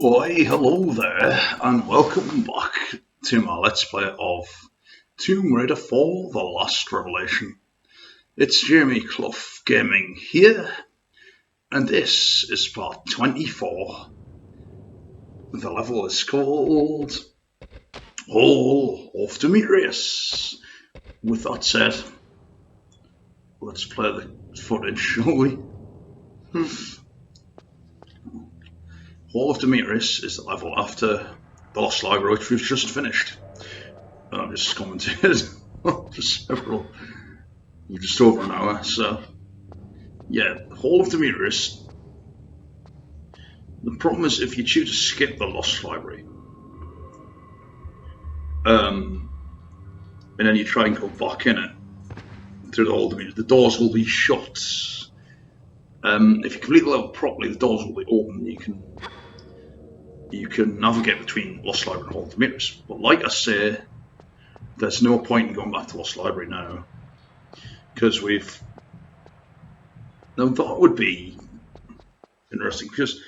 Why, hello there, and welcome back to my Let's Play of Tomb Raider 4 The Last Revelation. It's Jeremy Clough Gaming here, and this is part 24. The level is called Hall of Demetrius. With that said, let's play the footage, shall we? Hall of Demetrius is the level after the Lost Library, which we've just finished. And I've just commented for several, just over an hour, so yeah, Hall of Demetrius. The problem is if you choose to skip the Lost Library, and then you try and go back in it through the Hall of Demetrius, the doors will be shut. If you complete the level properly, the doors will be open. You can navigate between Lost Library and Hall of Demetrius. But like I say, there's no point in going back to Lost Library now, because now that would be interesting, because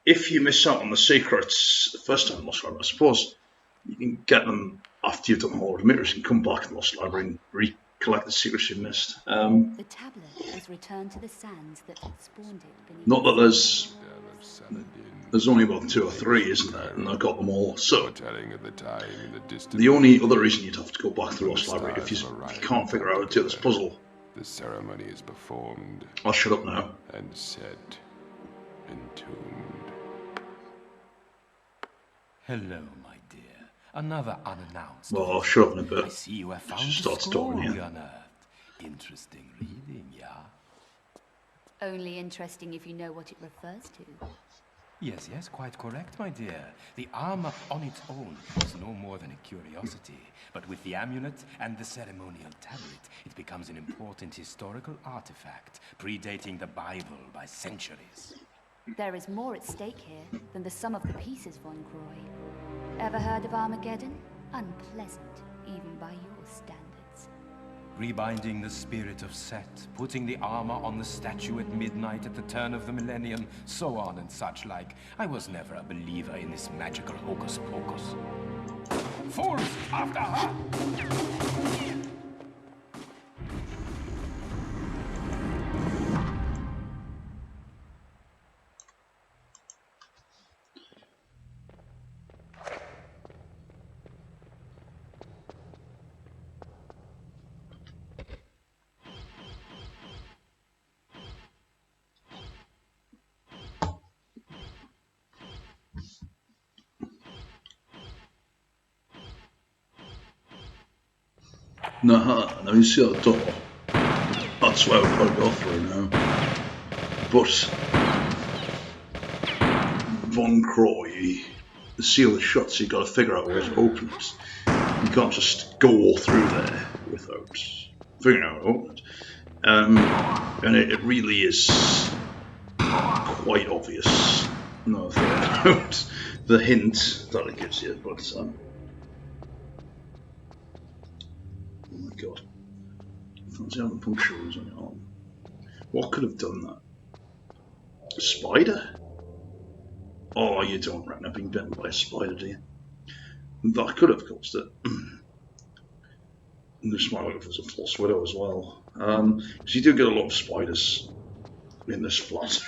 if you miss out on the secrets the first time in Lost Library, I suppose you can get them after you've done the Hall of Demetrius and come back to Lost Library and recollect the secrets you've missed. The tablet is returned to the sands that had spawned it beneath. Not that there's only about 2 or 3, isn't there? And I've got them all. So the only other reason you'd have to go back to the Lost Library if you can't figure out how to do this puzzle. The ceremony is performed. I'll shut up now. And set, entombed. Hello, my dear. Another unannounced. Well, I'll shut up in a bit. I see you have found Start the talking CROY here. unearthed. Interesting reading, yeah? Only interesting if you know what it refers to. Yes, quite correct, my dear. The armor on its own is no more than a curiosity, but with the amulet and the ceremonial tablet, it becomes an important historical artifact, predating the Bible by centuries. There is more at stake here than the sum of the pieces, Von CROY. Ever heard of Armageddon? Unpleasant, even by your standards. Rebinding the spirit of Set, putting the armor on the statue at midnight at the turn of the millennium, so on and such like. I was never a believer in this magical hocus pocus. Fools, after her! Now you see that door? That's where we've got to go through now. But Von CROY, the seal is shut, so you've got to figure out where it opens. You can't just go through there without figuring out how to open it. And it really is quite obvious. No, about the hint that it gives you, but oh my god. Fancy having puncture wounds on your arm. What could have done that? A spider? Oh, you don't reckon I've been bitten by a spider, do you? That could have caused it. And this might look if there's a false widow as well. Because you do get a lot of spiders in this flat.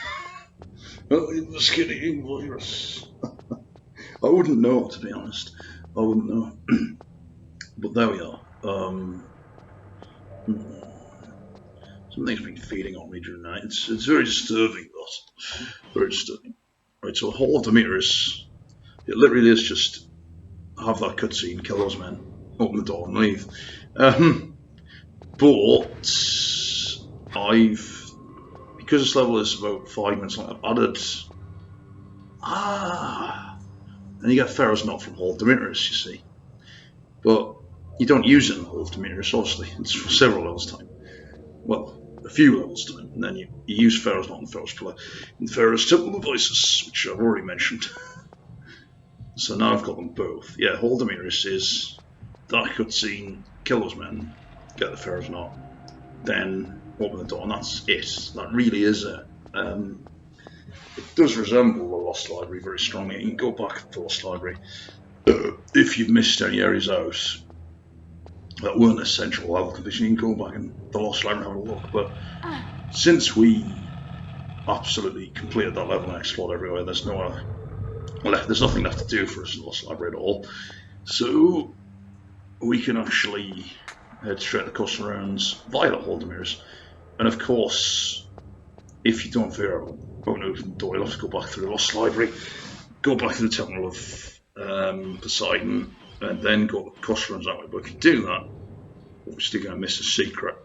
In the skinny virus. I wouldn't know, to be honest. I wouldn't know. But there we are. Something's been feeding on me during the night. It's very disturbing, that. Very disturbing. Right, so Hall of Demetrius, it literally is just have that cutscene, kill those men, open the door and leave. But because this level is about 5 minutes long, I've added and you get Pharaoh's Knot from Hall of Demetrius, you see. But you don't use it in the Hall of Demetrius, obviously. It's for several levels time. Well, a few levels time, and then you use Pharaoh's Knot and Pharaoh's Pillar in Pharaoh's Temple of Isis, which I've already mentioned. So now I've got them both. Yeah, Hall of Demetrius is that cutscene, kill those men, get the Pharaoh's Knot, then open the door, and that's it. That really is it. It does resemble the Lost Library very strongly. You can go back to the Lost Library if you've missed any areas out that weren't essential level completion. You can go back in the Lost Library and have a look. But since we absolutely completed that level and explored everywhere, there's nothing left to do for us in the Lost Library at all. So we can actually head straight to Coastal Rounds via the Demetrius. And of course, if you don't figure out how to open the door, you'll have to go back through the Lost Library, go back to the Temple of Poseidon, and then go to Coastal Rounds that way. But if you do that, obviously you're going to miss a secret.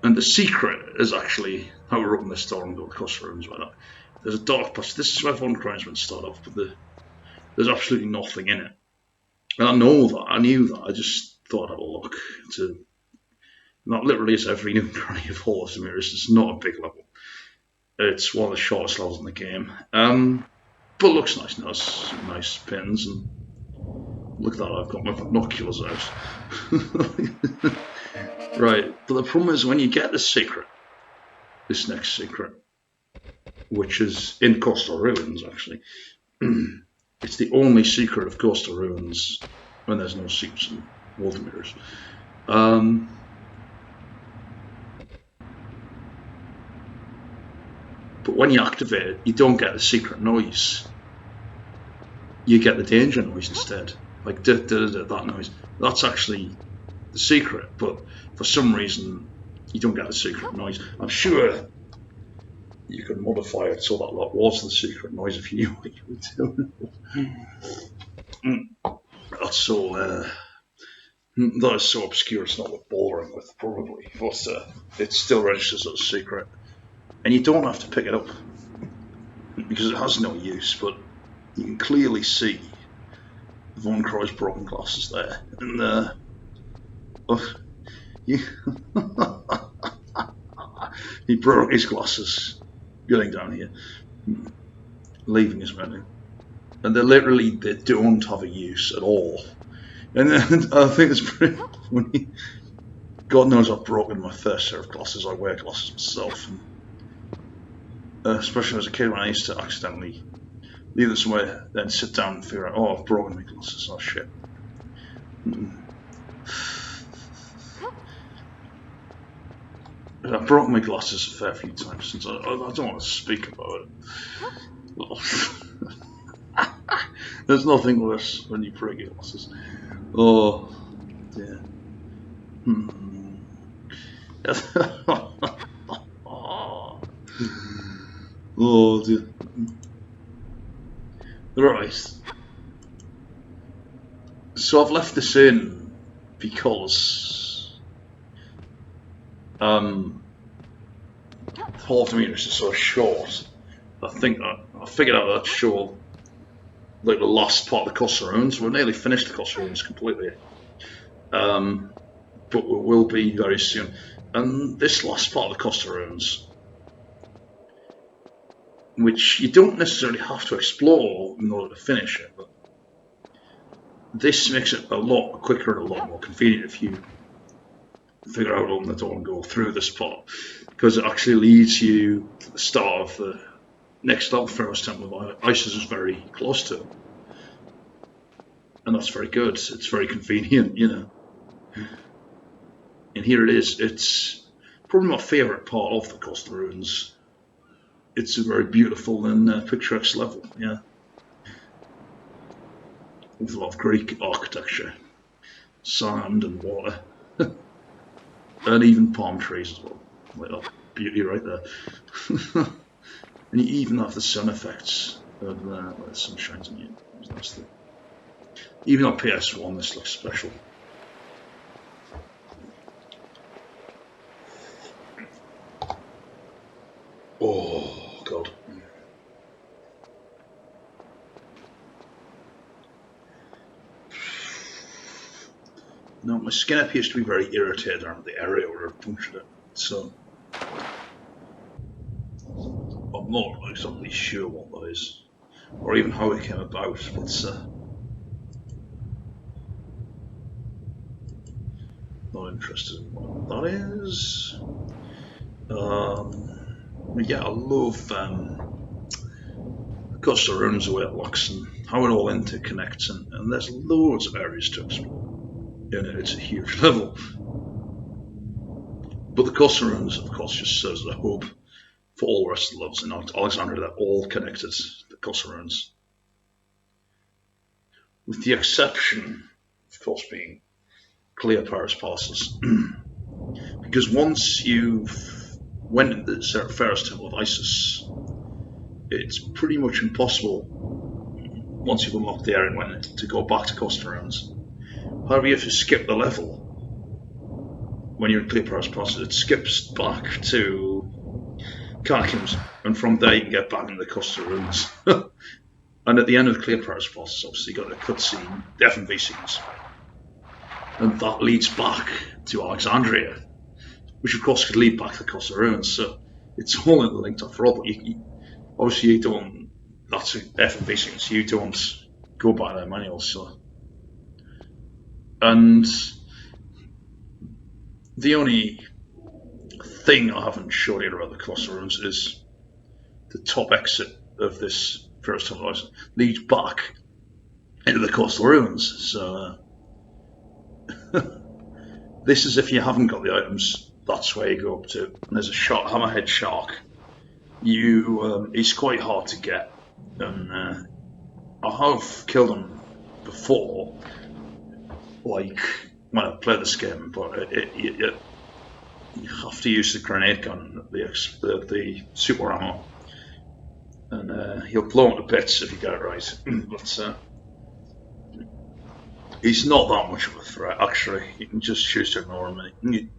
And the secret is actually how we open this door and go to Coastal Rounds. There's a dark passage. This is where Von Crime's been started off, but there's absolutely nothing in it. And I know that, I knew that, I just thought I'd have a look to. That literally is every new cranny of Horus. It's not a big level. It's one of the shortest levels in the game. But it looks nice now. It's nice pins, and look at that, I've got my binoculars out. Right, but the problem is when you get this secret, this next secret, which is in Coastal Ruins actually, it's the only secret of Coastal Ruins when there's no secrets in Water Mirrors. But when you activate it, you don't get the secret noise. You get the danger noise instead. Like that noise. That's actually the secret, but for some reason you don't get the secret noise. I'm sure you could modify it so that was the secret noise if you knew what you were doing. That's so that is so obscure it's not worth bothering with probably, but it still registers as a secret. And you don't have to pick it up because it has no use, but you can clearly see Von Croy's broken glasses there. And he broke his glasses getting down here, leaving his menu. And they don't have a use at all. And then I think it's pretty funny. God knows I've broken my first set of glasses. I wear glasses myself. And, especially as a kid when I used to accidentally leave them somewhere, then sit down and figure out, oh, I've broken my glasses, oh shit. I've broken my glasses a fair few times since I don't want to speak about it. There's nothing worse when you break your glasses. Oh, dear. Oh dear. Right. So I've left this in because the Demetrius is so short. I think I figured out that show like the last part of the Coastal Ruins. We're nearly finished the Coastal Ruins completely. But we will be very soon. And this last part of the Coastal Ruins, which you don't necessarily have to explore in order to finish it, but this makes it a lot quicker and a lot more convenient if you figure out how to open the door and go through this part, because it actually leads you to the start of the next level. Pharaoh's Temple of Isis is very close to it, and that's very good. It's very convenient, you know. And here it is. It's probably my favourite part of the Coastal Ruins. It's a very beautiful and picturesque level, yeah. With a lot of Greek architecture, sand and water, and even palm trees as well. Like that beauty right there. And you even have the sun effects of where the sun shines on you. That's even on PS1, this looks special. Oh, God. No, my skin appears to be very irritated around the area where I punctured it, so I'm not exactly sure what that is, or even how it came about, but not interested in what that is. Yeah, I love Costa Runes where it looks and how it all interconnects, and there's loads of areas to explore. You know, it's a huge level. But the Costa Runes, of course, just serves as a hub for all the rest of the levels in Alexandria. They're all connected to the Costa Runes. With the exception, of course, being Cleopatra's passes. Because once you've went into the Ferris Temple of Isis, it's pretty much impossible, once you've unlocked the area and went to go back to Costa Runes. However, if you skip the level, when you're in Cleopatra's passes, it skips back to Catacombs, and from there you can get back into the Costa Runes. And at the end of Cleopatra's passes, obviously, you got a cutscene, the FMV scenes. And that leads back to Alexandria, which of course could lead back to the Costa Runes. So it's all interlinked after all. But obviously you don't. That's FMV scenes. You don't go by their manuals. So, and the only thing I haven't showed you about the Costa Runes is the top exit of this first tunnel leads back into the Coastal Ruins. So this is if you haven't got the items, that's where you go up to. And there's a shark, hammerhead shark. He's quite hard to get, and I have killed him before, like when I played this game. But you have to use the grenade gun, the super ammo, and he'll blow into bits if you get it right. But he's not that much of a threat, actually. You can just choose to ignore him.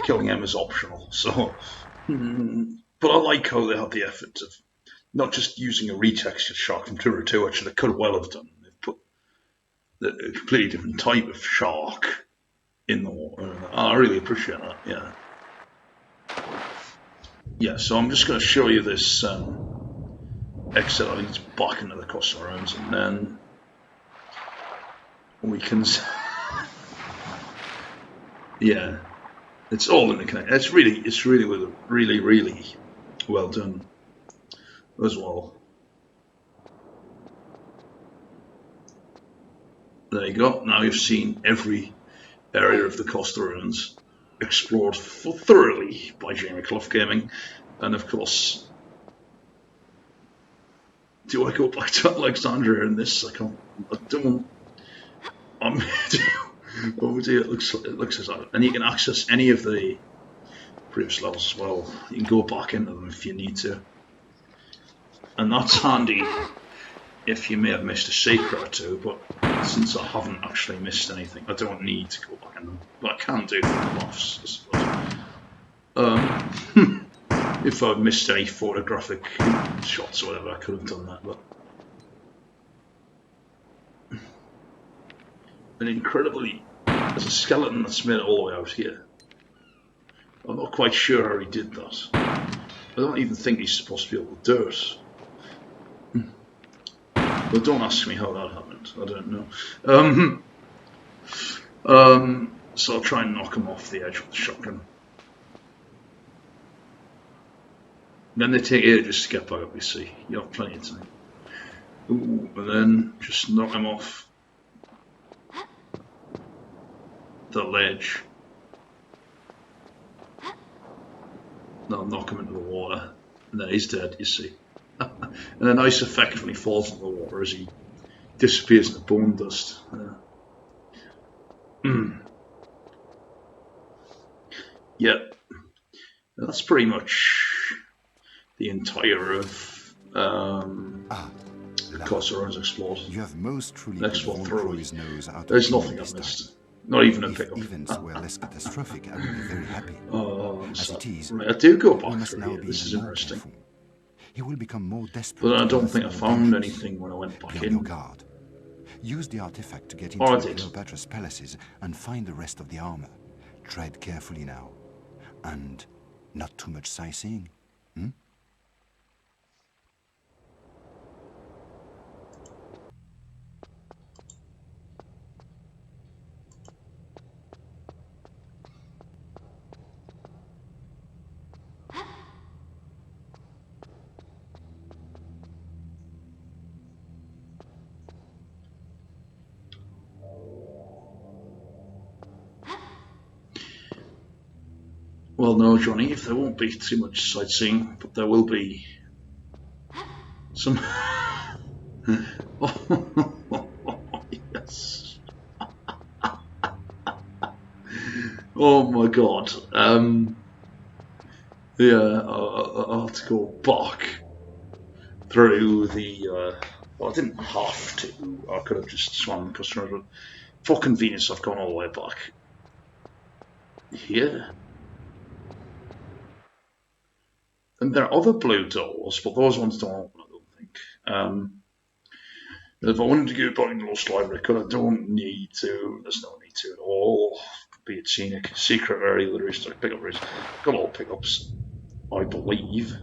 Killing him is optional. So, but I like how they had the effort of not just using a retextured shark from 202, which they could well have done. They've put a completely different type of shark in the water. I really appreciate that. Yeah. Yeah. So I'm just going to show you this exit that leads back into the Costa Ruins, and then we can. Yeah. It's all interconnected. It's really well done as well. There you go. Now you've seen every area of the Costa Ruins explored thoroughly by Jamie Clough Gaming, and of course, do I go back to Alexandria in this? I don't. Oh dear, it looks as that. And you can access any of the previous levels as well. You can go back into them if you need to. And that's handy if you may have missed a secret or two, but since I haven't actually missed anything, I don't need to go back in them. But I can do them offs, I suppose. If I'd missed any photographic shots or whatever, I could have done that, but and incredibly, there's a skeleton that's made it all the way out here. I'm not quite sure how he did that. I don't even think he's supposed to be able to do it. But don't ask me how that happened. I don't know. So I'll try and knock him off the edge with the shotgun. Then they take ages to get back up, you see. You have plenty of time. Ooh, and then just knock him off the ledge. Now knock him into the water. And then he's dead, you see. And a nice effect when he falls into the water as he disappears in the bone dust. Yeah. And that's pretty much the entire of Costa Ruins explored. You have most truly explored thoroughly. Nose There's nothing I've missed. Not even a pickup. If events were less catastrophic, I would be very happy. Oh, as it is, I do go back must through now here. be This is more interesting. careful. He will become more desperate. But I don't think I found anything when I went back Be on in. your guard. Use the artifact to get into I the did. Cleopatra's palaces and find the rest of the armor. Tread carefully now. And not too much sightseeing. Well, no, Johnny, there won't be too much sightseeing, but there will be some. Yes. Oh my god. Yeah, I'll have to go back through the. Well, I didn't have to. I could have just swam the customers, but for convenience, I've gone all the way back here. And there are other blue doors, but those ones don't open, I don't think. If I wanted to go back in the Lost Library, I don't need to. There's no need to at all. Be it scenic, secret area, there is like pickup areas. Got all pickups, I believe.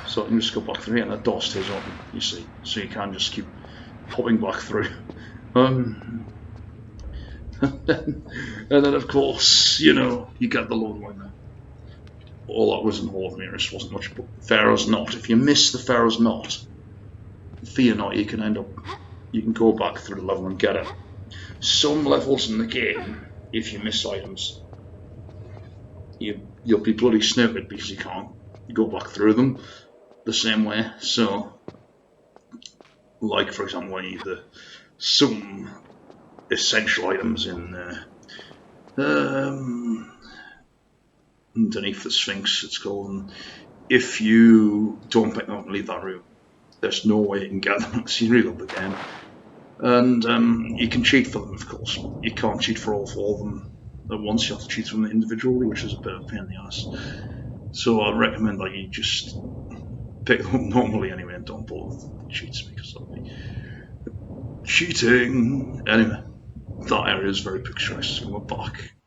So I can just go back through here, and that door stays open. You see, so you can just keep popping back through. And then of course, you know, you get the Lord Winner. All that was in Hall of Mirrors wasn't much, but Pharaoh's Knot. If you miss the Pharaoh's Knot, fear not, you can go back through the level and get it. Some levels in the game, if you miss items, you'll be bloody snookered because you can't go back through them the same way. So, like for example, when you need some essential items in underneath the Sphinx, it's called. And if you don't pick them up and leave that route, there's no way you can get them because you reload the game. And you can cheat for them, of course. You can't cheat for all four of them at once. You have to cheat for them individually, which is a bit of a pain in the ass. So I recommend that you just pick them up normally anyway and don't bother with cheats because that'll be cheating. Anyway, that area is very picturesque. So we're back